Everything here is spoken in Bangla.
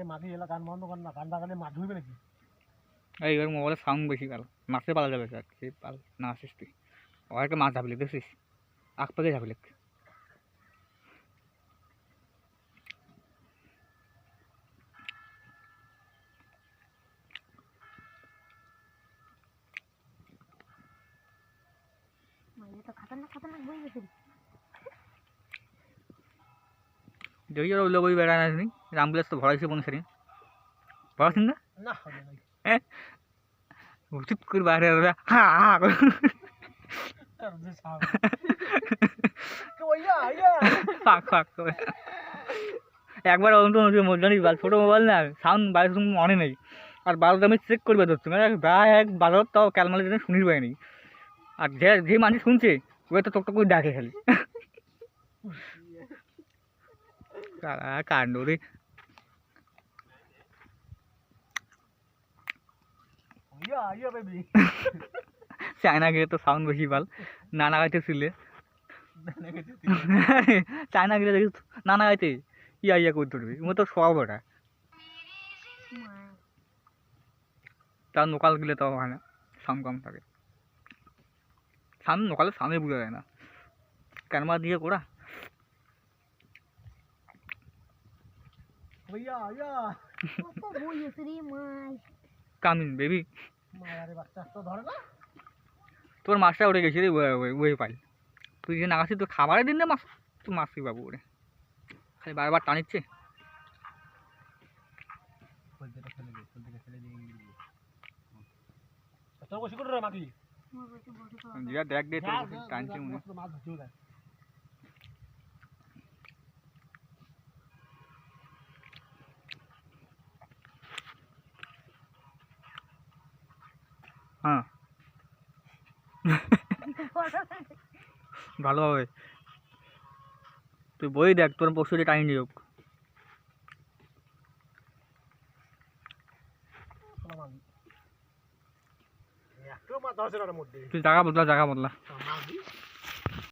মাটি এলা গান বন্ধ কর না, গান লাগালে মাছ ধরবে নাকি? এইবার মোবাইলে সাউন্ড বেশি গেল, মাছে পালা যাবে আর কি পাল না আসিস তুই। ওর একটা মাছ ঝাপলি দেখছিস, আখ পাকে ঝাপলি। দেখি ওই লোক ওই বেড়ান আসনি রামবিলাস তো ভরাইছে কোন সারি ভরাছেন না না হ্যাঁ উচিত করে বাইরে হা হা ফাঁক ফাঁক করে একবার জানিস ছোটো মোবাইল না সাউন্ড বাইরে মনে নেই আর বারোটা আমি চেক করবে ধরছি মানে এক বারো তাও ক্যালমালের জন্য শুনিস পাইনি আর যে মানুষ শুনছে ওই তো টকটক করে ডাকে খালি কাণ্ড রে চায়না গিয়ে তো সাউন্ড বেশি পাল নানা গাইতে ছিলে চায়না গিয়ে দেখিস নানা গাইতে ইয়া ইয়া করতে পারবি ও তো সব ওটা তার নোকাল গেলে তো হয় না সাউন্ড কম থাকে সাউন্ড নোকালে সাউন্ডে বোঝা যায় না ক্যামেরা দিয়ে করা কামিন বেবি তোর মাছটা উঠে গেছে রে ওই পাই তুই যে নাগাছি তোর খাবারের দিন না মাছ তুই মাছই পাবো ওরে খালি বারবার টানিচ্ছে দেখ দে টানছে মনে হ্যাঁ ভালো হবে তুই বই দেখ তোর পরশু টাইম নিয়োগ তুই জায়গা বদলা